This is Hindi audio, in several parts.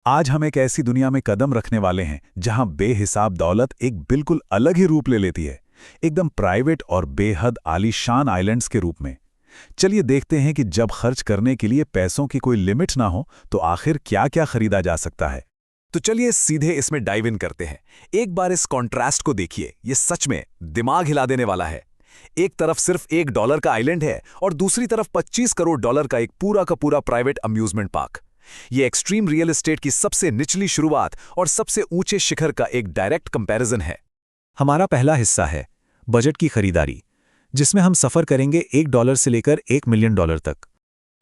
आज हम एक ऐसी दुनिया में कदम रखने वाले हैं जहां बेहिसाब दौलत एक बिल्कुल अलग ही रूप ले लेती है, एकदम प्राइवेट और बेहद आलीशान आइलैंड्स के रूप में। चलिए देखते हैं कि जब खर्च करने के लिए पैसों की कोई लिमिट ना हो तो आखिर क्या-क्या खरीदा जा सकता है। तो चलिए सीधे इसमें डाइव इन करते हैं। एक बार इस कॉन्ट्रास्ट को देखिए, ये सच में दिमाग हिला देने वाला है। एक तरफ सिर्फ $1 का आइलैंड है और दूसरी तरफ $25 करोड़ का एक पूरा का पूरा प्राइवेट अम्यूजमेंट पार्क। ये एक्सट्रीम रियल एस्टेट की सबसे निचली शुरुआत और सबसे ऊंचे शिखर का एक डायरेक्ट कंपैरिजन है। हमारा पहला हिस्सा है बजट की खरीदारी, जिसमें हम सफ़र करेंगे $1 से लेकर $1 मिलियन तक।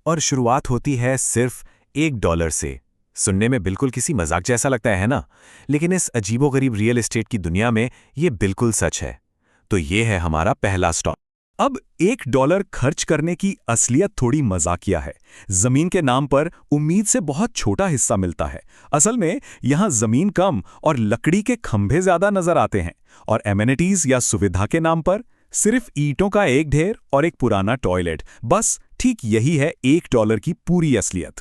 और शुरुआत होती है सिर्फ $1 से। सुनने में बिल्कुल किसी मजाक जैसा लगता है ना, लेकिन इस अजीबोगरीब रियल एस्टेट की दुनिया में ये बिल्कुल सच है। तो ये है हमारा पहला स्टॉप। अब $1 खर्च करने की असलियत थोड़ी मजाकिया है। जमीन के नाम पर उम्मीद से बहुत छोटा हिस्सा मिलता है। असल में यहां जमीन कम और लकड़ी के खंभे ज्यादा नजर आते हैं, और एमेनिटीज या सुविधा के नाम पर सिर्फ ईंटों का एक ढेर और एक पुराना टॉयलेट। बस ठीक यही है $1 की पूरी असलियत।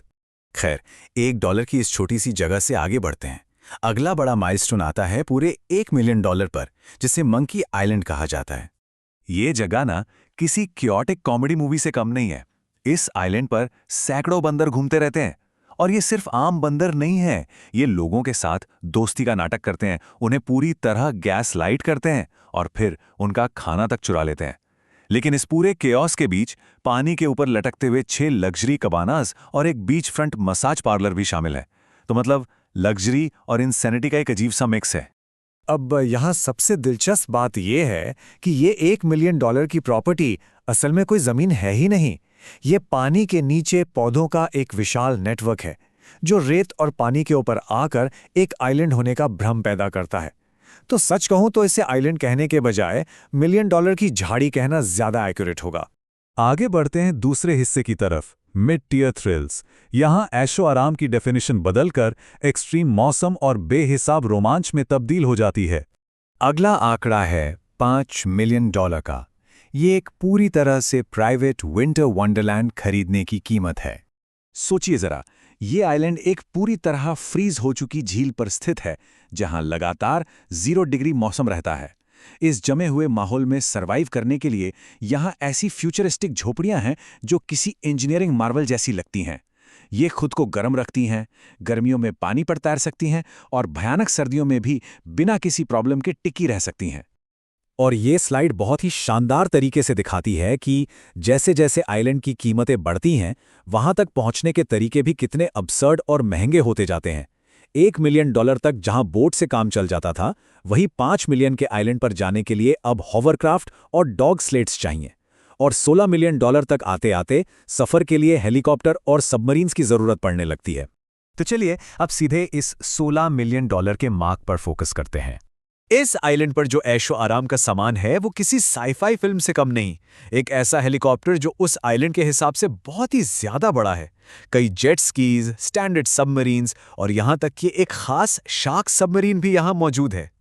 खैर, $1 की इस छोटी सी जगह से आगे बढ़ते हैं। अगला बड़ा माइलस्टोन आता है पूरे $1 मिलियन पर, जिसे मंकी आइलैंड कहा जाता है। ये जगह ना किसी क्योटिक कॉमेडी मूवी से कम नहीं है। इस आइलैंड पर सैकड़ों बंदर घूमते रहते हैं, और ये सिर्फ आम बंदर नहीं है। ये लोगों के साथ दोस्ती का नाटक करते हैं, उन्हें पूरी तरह गैस लाइट करते हैं और फिर उनका खाना तक चुरा लेते हैं। लेकिन इस पूरे केओस के बीच पानी के ऊपर लटकते हुए 6 लग्जरी कबानास और एक बीच फ्रंट मसाज पार्लर भी शामिल है। तो मतलब लग्जरी और इंसेनिटी का एक अजीब सा मिक्स है। अब यहाँ सबसे दिलचस्प बात यह है कि ये $1 मिलियन की प्रॉपर्टी असल में कोई ज़मीन है ही नहीं। ये पानी के नीचे पौधों का एक विशाल नेटवर्क है, जो रेत और पानी के ऊपर आकर एक आइलैंड होने का भ्रम पैदा करता है। तो सच कहूँ तो इसे आइलैंड कहने के बजाय $1 मिलियन की झाड़ी कहना ज़्यादा एक्यूरेट होगा। आगे बढ़ते हैं दूसरे हिस्से की तरफ, मिड टियर थ्रिल्स। यहाँ ऐशो आराम की डेफिनेशन बदलकर एक्सट्रीम मौसम और बेहिसाब रोमांच में तब्दील हो जाती है। अगला आंकड़ा है $5 मिलियन का। ये एक पूरी तरह से प्राइवेट विंटर वंडरलैंड खरीदने की कीमत है। सोचिए जरा, ये आइलैंड एक पूरी तरह फ्रीज हो चुकी झील पर स्थित है, जहां लगातार 0 डिग्री मौसम रहता है। इस जमे हुए माहौल में सरवाइव करने के लिए यहाँ ऐसी फ्यूचरिस्टिक झोपड़ियां हैं जो किसी इंजीनियरिंग मार्वल जैसी लगती हैं। ये खुद को गर्म रखती हैं, गर्मियों में पानी पर तैर सकती हैं और भयानक सर्दियों में भी बिना किसी प्रॉब्लम के टिकी रह सकती हैं। और ये स्लाइड बहुत ही शानदार तरीके से दिखाती है कि जैसे जैसे आइलैंड की कीमतें बढ़ती हैं, वहां तक पहुंचने के तरीके भी कितने अब्सर्ड और महंगे होते जाते हैं। $1 मिलियन तक जहां बोट से काम चल जाता था, वही $5 मिलियन के आइलैंड पर जाने के लिए अब हॉवरक्राफ्ट और डॉग स्लेट्स चाहिए। और $16 मिलियन तक आते आते सफ़र के लिए हेलीकॉप्टर और सबमरीन्स की ज़रूरत पड़ने लगती है। तो चलिए अब सीधे इस $16 मिलियन के मार्क पर फोकस करते हैं। इस आइलैंड पर जो ऐशो आराम का सामान है वो किसी साईफाई फिल्म से कम नहीं। एक ऐसा हेलीकॉप्टर जो उस आइलैंड के हिसाब से बहुत ही ज्यादा बड़ा है। कई जेट स्कीज, स्टैंडर्ड सबमरीन्स और यहां तक कि एक खास शार्क सबमरीन भी यहां मौजूद है।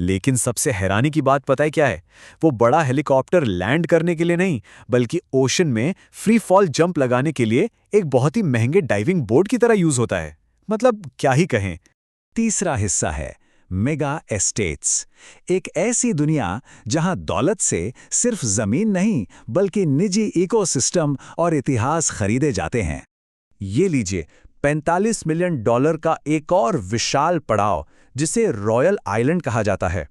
लेकिन सबसे हैरानी की बात पता है क्या है? वो बड़ा हेलीकॉप्टर लैंड करने के लिए नहीं, बल्कि ओशन में फ्री फॉल जंप लगाने के लिए एक बहुत ही महंगे डाइविंग बोर्ड की तरह यूज होता है। मतलब क्या ही कहें। तीसरा हिस्सा है मेगा एस्टेट्स। एक ऐसी दुनिया जहां दौलत से सिर्फ जमीन नहीं बल्कि निजी इकोसिस्टम और इतिहास खरीदे जाते हैं। ये लीजिए $45 मिलियन का एक और विशाल पड़ाव, जिसे रॉयल आइलैंड कहा जाता है।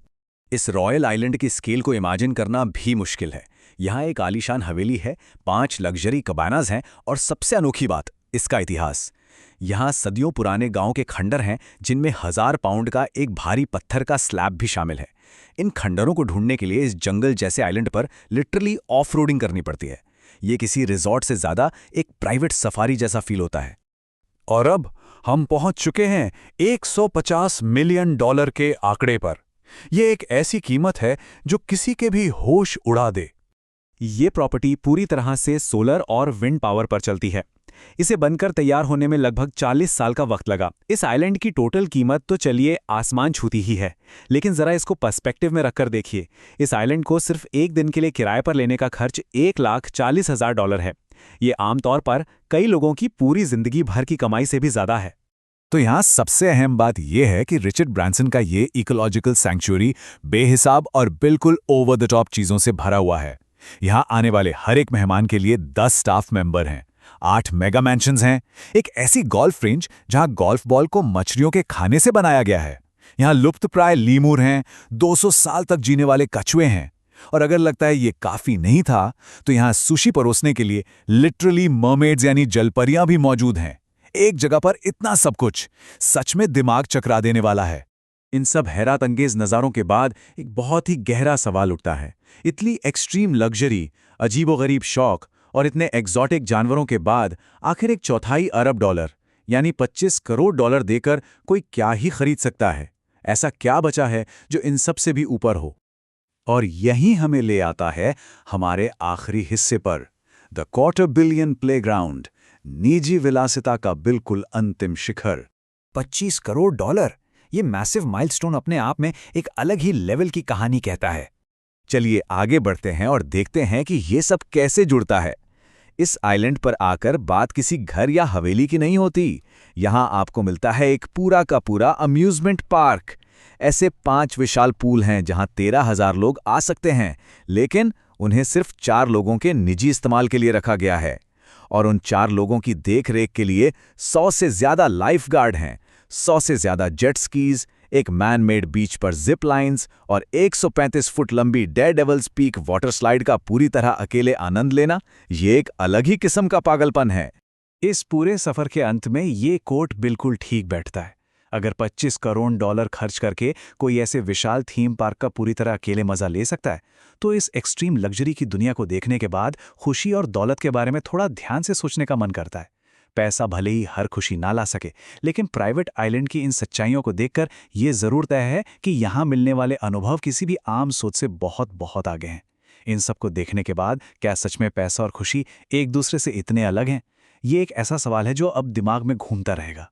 इस रॉयल आइलैंड की स्केल को इमेजिन करना भी मुश्किल है। यहाँ एक आलीशान हवेली है, 5 लग्जरी कबानाज हैं और सबसे अनोखी बात, इसका इतिहास। यहाँ सदियों पुराने गांव के खंडर हैं, जिनमें 1000 पाउंड का एक भारी पत्थर का स्लैब भी शामिल है। इन खंडरों को ढूंढने के लिए इस जंगल जैसे आइलैंड पर लिटरली ऑफ रोडिंग करनी पड़ती है। ये किसी रिजॉर्ट से ज़्यादा एक प्राइवेट सफारी जैसा फील होता है। और अब हम पहुंच चुके हैं $150 मिलियन के आंकड़े पर। यह एक ऐसी कीमत है जो किसी के भी होश उड़ा दे। ये प्रॉपर्टी पूरी तरह से सोलर और विंड पावर पर चलती है। इसे बनकर तैयार होने में लगभग 40 साल का वक्त लगा। इस आइलैंड की टोटल कीमत तो चलिए आसमान छूती ही है, लेकिन जरा इसको पर्सपेक्टिव में रखकर देखिए। इस आइलैंड को सिर्फ एक दिन के लिए किराए पर लेने का खर्च $1,40,000 है। ये आमतौर पर कई लोगों की पूरी जिंदगी भर की कमाई से भी ज्यादा है। तो यहाँ सबसे अहम बात यह है कि रिचर्ड ब्रांसन का ये इकोलॉजिकल सैंक्चुअरी बेहिसाब और बिल्कुल ओवर द टॉप चीज़ों से भरा हुआ है। यहाँ आने वाले हर एक मेहमान के लिए 10 स्टाफ मेंबर हैं, 8 मेगा मैंशंस हैं, एक ऐसी गोल्फ रेंज जहाँ गोल्फ बॉल को मछलियों के खाने से बनाया गया है। यहाँ लुप्तप्राय लीमूर हैं, 200 साल तक जीने वाले कछुए हैं, और अगर लगता है ये काफ़ी नहीं था तो यहाँ सुशी परोसने के लिए लिटरली मर्मेड्स यानी जलपरियां भी मौजूद हैं। एक जगह पर इतना सब कुछ सच में दिमाग चकरा देने वाला है। इन सब हैरत अंगेज नज़ारों के बाद एक बहुत ही गहरा सवाल उठता है। इतनी एक्सट्रीम लग्जरी, अजीबोगरीब शौक और इतने एग्जॉटिक जानवरों के बाद आखिर एक $1/4 अरब यानी 25 करोड़ डॉलर देकर कोई क्या ही खरीद सकता है? ऐसा क्या बचा है जो इन सब से भी ऊपर हो? और यही हमें ले आता है हमारे आखिरी हिस्से पर, द $250 बिलियन प्लेग्राउंड, निजी विलासिता का बिल्कुल अंतिम शिखर। 25 करोड़ डॉलर, ये मैसिव माइलस्टोन अपने आप में एक अलग ही लेवल की कहानी कहता है। चलिए आगे बढ़ते हैं और देखते हैं कि ये सब कैसे जुड़ता है। इस आइलैंड पर आकर बात किसी घर या हवेली की नहीं होती। यहाँ आपको मिलता है एक पूरा का पूरा अम्यूजमेंट पार्क। ऐसे 5 विशाल पूल हैं जहाँ 13,000 लोग आ सकते हैं, लेकिन उन्हें सिर्फ 4 लोगों के निजी इस्तेमाल के लिए रखा गया है। और उन 4 लोगों की देख-रेख के लिए 100 से ज़्यादा लाइफ गार्ड हैं, 100 से ज़्यादा जेट स्कीज, एक मैन मेड बीच पर जिप लाइन्स और 135 फुट लंबी डेयरडेविल्स पीक वाटर स्लाइड का पूरी तरह अकेले आनंद लेना, ये एक अलग ही किस्म का पागलपन है। इस पूरे सफर के अंत में ये कोट बिल्कुल ठीक बैठता है। अगर 25 करोड़ डॉलर खर्च करके कोई ऐसे विशाल थीम पार्क का पूरी तरह अकेले मजा ले सकता है, तो इस एक्सट्रीम लग्जरी की दुनिया को देखने के बाद खुशी और दौलत के बारे में थोड़ा ध्यान से सोचने का मन करता है। पैसा भले ही हर खुशी ना ला सके, लेकिन प्राइवेट आइलैंड की इन सच्चाइयों को देखकर ये जरूर तय है कि यहाँ मिलने वाले अनुभव किसी भी आम सोच से बहुत बहुत आगे हैं। इन सब को देखने के बाद क्या सच में पैसा और खुशी एक दूसरे से इतने अलग हैं? ये एक ऐसा सवाल है जो अब दिमाग में घूमता रहेगा।